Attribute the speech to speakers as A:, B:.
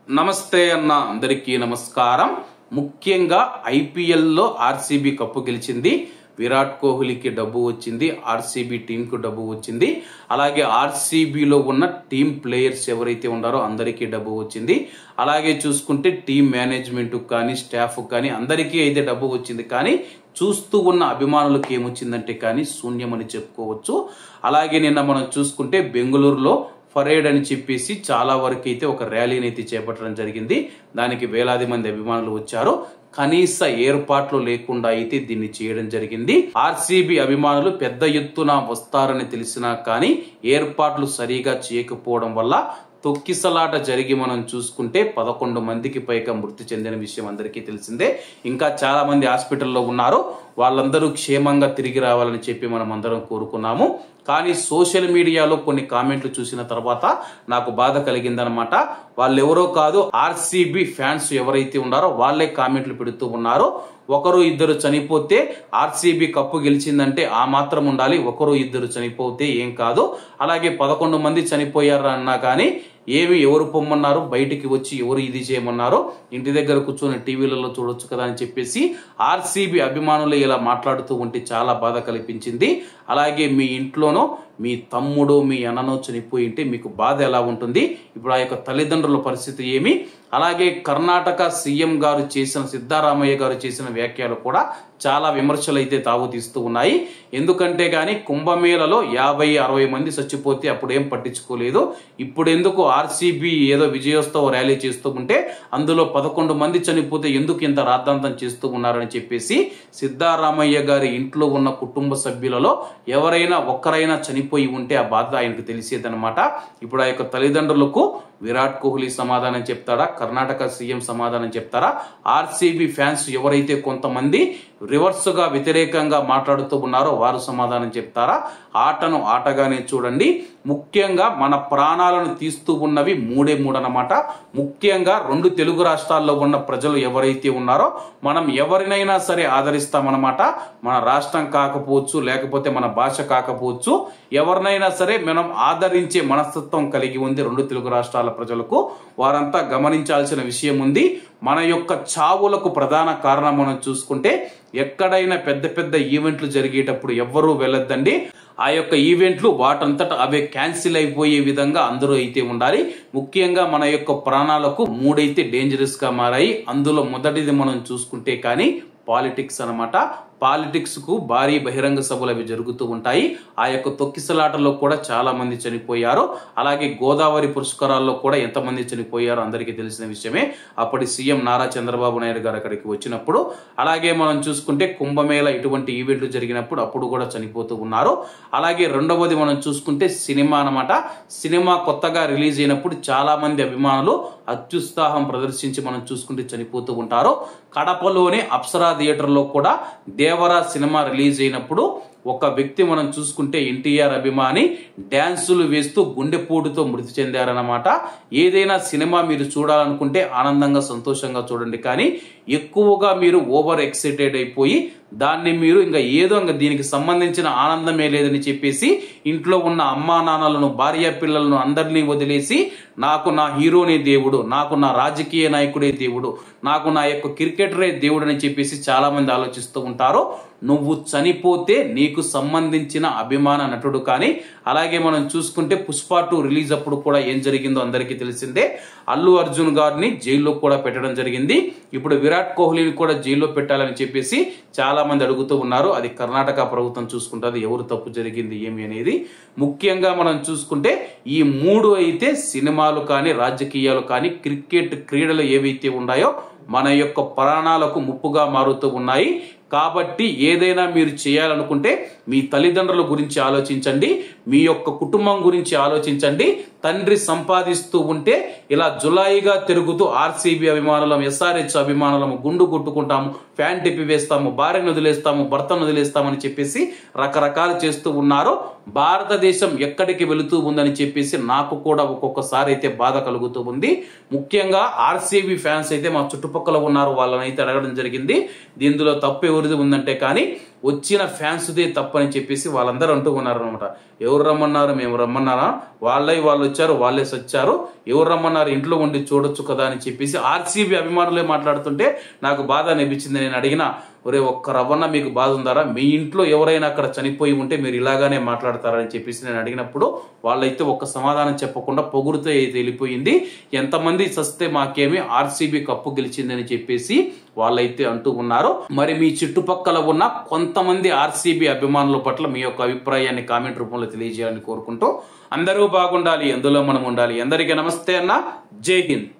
A: నమస్తే అన్న అందరికీ నమస్కారం. ముఖ్యంగా ఐపీఎల్ లో ఆర్సీబీ కప్పు గెలిచింది. విరాట్ కోహ్లీకి డబ్బు వచ్చింది, ఆర్సీబీ టీం కు డబ్బు వచ్చింది. అలాగే ఆర్సీబీలో ఉన్న టీం ప్లేయర్స్ ఎవరైతే ఉన్నారో అందరికీ డబ్బు వచ్చింది. అలాగే చూసుకుంటే టీం మేనేజ్మెంట్ కానీ స్టాఫ్ కానీ అందరికీ అయితే డబ్బు వచ్చింది. కానీ చూస్తూ ఉన్న అభిమానులకు ఏమొచ్చిందంటే కానీ శూన్యమని చెప్పుకోవచ్చు. అలాగే నిన్న మనం చూసుకుంటే బెంగళూరులో పరేడ్ అని చెప్పేసి చాలా వరకు అయితే ఒక ర్యాలీని అయితే చేపట్టడం జరిగింది. దానికి వేలాది మంది అభిమానులు వచ్చారు. కనీస ఏర్పాట్లు లేకుండా అయితే దీన్ని చేయడం జరిగింది. ఆర్సీబీ అభిమానులు పెద్ద ఎత్తున వస్తారని తెలిసినా కానీ ఏర్పాట్లు సరిగా చేయకపోవడం వల్ల తొక్కిసలాట జరిగి మనం చూసుకుంటే 11 మందికి పైగా మృతి చెందిన విషయం అందరికీ తెలిసిందే. ఇంకా చాలా మంది హాస్పిటల్లో ఉన్నారు. వాళ్ళందరూ క్షేమంగా తిరిగి రావాలని చెప్పి మనం అందరం కోరుకున్నాము. కానీ సోషల్ మీడియాలో కొన్ని కామెంట్లు చూసిన తర్వాత నాకు బాధ కలిగిందనమాట. వాళ్ళు ఎవరో కాదు, ఆర్సీబీ ఫ్యాన్స్ ఎవరైతే ఉన్నారో వాళ్ళే కామెంట్లు పెడుతూ ఉన్నారు. ఒకరు ఇద్దరు చనిపోతే ఆర్సీబీ కప్పు గెలిచిందంటే ఆ మాత్రం ఉండాలి, ఒకరు ఇద్దరు చనిపోతే ఏం కాదు. అలాగే 11 మంది చనిపోయారు అన్నా కానీ ఎవరు పొమ్మన్నారు, బయటికి వచ్చి ఎవరు ఇది చేయమన్నారో, ఇంటి దగ్గర కూర్చొని టీవీలలో చూడొచ్చు కదా అని చెప్పేసి ఆర్సీబీ అభిమానులు ఇలా మాట్లాడుతూ ఉంటే చాలా బాధ కల్పించింది. అలాగే మీ ఇంట్లోనో మీ తమ్ముడు మీ అన్ననో చనిపోయి ఉంటే మీకు బాధ ఎలా ఉంటుంది? ఇప్పుడు ఆ యొక్క తల్లిదండ్రుల పరిస్థితి ఏమి? అలాగే కర్ణాటక సీఎం గారు చేసిన, సిద్ధరామయ్య గారు చేసిన వ్యాఖ్యలు కూడా చాలా విమర్శలు అయితే తావుతీస్తూ ఉన్నాయి. ఎందుకంటే గాని కుంభమేళలో 50-60 మంది చచ్చిపోతే అప్పుడేం పట్టించుకోలేదు. ఇప్పుడు ఎందుకు ఆర్సీబీ ఏదో విజయోత్సవ ర్యాలీ చేస్తూ ఉంటే అందులో 11 మంది చనిపోతే ఎందుకు ఇంత రాద్ధాంతం చేస్తూ ఉన్నారని చెప్పేసి సిద్ధరామయ్య గారి ఇంట్లో ఉన్న కుటుంబ సభ్యులలో ఎవరైనా ఒక్కరైనా చనిపోయి ఉంటే ఆ బాధ ఆయనకు తెలిసేదనమాట. ఇప్పుడు ఆ యొక్క తల్లిదండ్రులకు విరాట్ కోహ్లీ సమాధానం చెప్తాడా, కర్ణాటక సీఎం సమాధానం చెప్తారా, ఆర్సీబీ ఫ్యాన్స్ ఎవరైతే కొంతమంది రివర్స్ గా వ్యతిరేకంగా మాట్లాడుతూ ఉన్నారో వారు సమాధానం చెప్తారా? ఆటను ఆటగానే చూడండి. ముఖ్యంగా మన ప్రాణాలను తీస్తూ ఉన్నవి మూడే అన్నమాట. ముఖ్యంగా 2 తెలుగు రాష్ట్రాల్లో ఉన్న ప్రజలు ఎవరైతే ఉన్నారో మనం ఎవరినైనా సరే ఆదరిస్తామన్నమాట. మన రాష్ట్రం కాకపోవచ్చు, లేకపోతే మన భాష కాకపోవచ్చు, ఎవరినైనా సరే మనం ఆదరించే మనస్తత్వం కలిగి ఉంది 2 తెలుగు రాష్ట్రాల ప్రజలకు. వారంతా గమనించాల్సిన విషయం ఉంది. మన యొక్క చావులకు ప్రధాన కారణం మనం చూసుకుంటే ఎక్కడైనా పెద్ద పెద్ద ఈవెంట్లు జరిగేటప్పుడు ఎవ్వరూ వెళ్ళొద్దండి. ఆ యొక్క ఈవెంట్లు వాటంతట అవే క్యాన్సిల్ అయిపోయే విధంగా అందరూ అయితే ఉండాలి. ముఖ్యంగా మన యొక్క ప్రాణాలకు 3 అయితే డేంజరస్ గా మారాయి. అందులో మొదటిది మనం చూసుకుంటే కానీ పాలిటిక్స్ అన్నమాట. పాలిటిక్స్ కు భారీ బహిరంగ సభలు అవి జరుగుతూ ఉంటాయి. ఆ యొక్క తొక్కిసలాటలో కూడా చాలా మంది చనిపోయారు. అలాగే గోదావరి పుష్కరాల్లో కూడా ఎంతమంది చనిపోయారో అందరికీ తెలిసిన విషయమే. అప్పటి సీఎం నారా చంద్రబాబు నాయుడు గారు అక్కడికి వచ్చినప్పుడు, అలాగే మనం చూసుకుంటే కుంభమేళ ఇటువంటి ఈవెంట్లు జరిగినప్పుడు అప్పుడు కూడా చనిపోతూ ఉన్నారు. అలాగే రెండవది మనం చూసుకుంటే సినిమా అన్నమాట. సినిమా కొత్తగా రిలీజ్ అయినప్పుడు చాలా మంది అభిమానులు అత్యుత్సాహం ప్రదర్శించి మనం చూసుకుంటే చనిపోతూ ఉంటారు. కడపలోనే అప్సరా థియేటర్ లో కూడా దేవరా సినిమా రిలీజ్ అయినప్పుడు ఒక వ్యక్తి మనం చూసుకుంటే ఎన్టీఆర్ అభిమాని డాన్సులు వేస్తూ గుండెపోటుతో మృతి చెందారన్నమాట. ఏదైనా సినిమా మీరు చూడాలనుకుంటే ఆనందంగా సంతోషంగా చూడండి, కానీ ఎక్కువగా మీరు ఓవర్ ఎక్సైటెడ్ అయిపోయి దాన్ని మీరు ఇంకా దీనికి సంబంధించిన ఆనందమే లేదని చెప్పేసి ఇంట్లో ఉన్న అమ్మా నాన్నలను, భార్య పిల్లలను అందరినీ వదిలేసి నాకు నా హీరోనే దేవుడు, నాకు నా రాజకీయ నాయకుడే దేవుడు, నాకు నా యొక్క క్రికెటరే దేవుడు అని చెప్పేసి చాలా మంది ఆలోచిస్తూ ఉంటారు. నువ్వు చనిపోతే నీకు సంబంధించిన అభిమాన నటుడు కానీ, అలాగే మనం చూసుకుంటే పుష్ప 2 రిలీజ్ అప్పుడు కూడా ఏం జరిగిందో అందరికీ తెలిసిందే. అల్లు అర్జున్ గారిని జైల్లో కూడా పెట్టడం జరిగింది. ఇప్పుడు విరాట్ కోహ్లీని కూడా జైల్లో పెట్టాలని చెప్పేసి చాలా మంది అడుగుతూ ఉన్నారు. అది కర్ణాటక ప్రభుత్వం చూసుకుంటుంది ఎవరు తప్పు జరిగింది ఏమి అనేది. ముఖ్యంగా మనం చూసుకుంటే ఈ 3 అయితే సినిమాలు కానీ, రాజకీయాలు కానీ, క్రికెట్ క్రీడలు ఏవైతే ఉన్నాయో మన యొక్క ప్రాణాలకు ముప్పుగా మారుతూ ఉన్నాయి. కాబట్టి ఏదైనా మీరు చేయాలనుకుంటే మీ తల్లిదండ్రుల గురించి ఆలోచించండి, మీ యొక్క కుటుంబం గురించి ఆలోచించండి. తండ్రి సంపాదిస్తూ ఉంటే ఇలా జులాయిగా తిరుగుతూ ఆర్సీబీ అభిమానులం, ఎస్ఆర్హెచ్ అభిమానులం గుండు కొట్టుకుంటాము, ఫ్యాన్ టిప్పి వేస్తాము, భార్యను వదిలేస్తాము, భర్తను వదిలేస్తామని చెప్పేసి రకరకాలు చేస్తూ ఉన్నారు. భారతదేశం ఎక్కడికి వెళుతూ ఉందని చెప్పేసి నాకు కూడా ఒక్కొక్కసారి అయితే బాధ కలుగుతూ ఉంది. ముఖ్యంగా ఆర్సీబీ ఫ్యాన్స్ అయితే మా చుట్టుపక్కల ఉన్నారు, వాళ్ళని అయితే అడగడం జరిగింది. దీనిలో తప్పు ఎవరిది ఉందంటే కానీ వచ్చిన ఫ్యాన్స్దే తప్పని చెప్పేసి వాళ్ళందరూ అంటూ ఉన్నారనమాట. ఎవరు రమ్మన్నారు, మేము రమ్మన్నారా, వాళ్ళు వచ్చారు, వాళ్ళే సచ్చారు, ఎవరు రమ్మన్నారు, ఇంట్లో ఉండి చూడొచ్చు కదా అని చెప్పేసి ఆర్సీబీ అభిమానులే మాట్లాడుతుంటే నాకు బాధ అనిపించింది. నేను అడిగిన, ఒరే ఒక్క రవ్వన్న మీకు బాధ ఉందారా, మీ ఇంట్లో ఎవరైనా అక్కడ చనిపోయి ఉంటే మీరు ఇలాగానే మాట్లాడతారని చెప్పేసి నేను అడిగినప్పుడు వాళ్ళైతే ఒక్క సమాధానం చెప్పకుండా పొగుడుతో అయితే వెళ్ళిపోయింది. ఎంతమంది సస్తే మాకేమి, ఆర్సీబీ కప్పు గెలిచిందని చెప్పేసి వాళ్ళైతే అంటూ ఉన్నారు. మరి మీ చుట్టుపక్కల ఉన్న కొంతమంది ఆర్సీబీ అభిమానుల పట్ల మీ యొక్క అభిప్రాయాన్ని కామెంట్ రూపంలో తెలియజేయాలని కోరుకుంటూ, అందరూ బాగుండాలి, అందులో మనం ఉండాలి. అందరికీ నమస్తే అన్న, జై హింద్.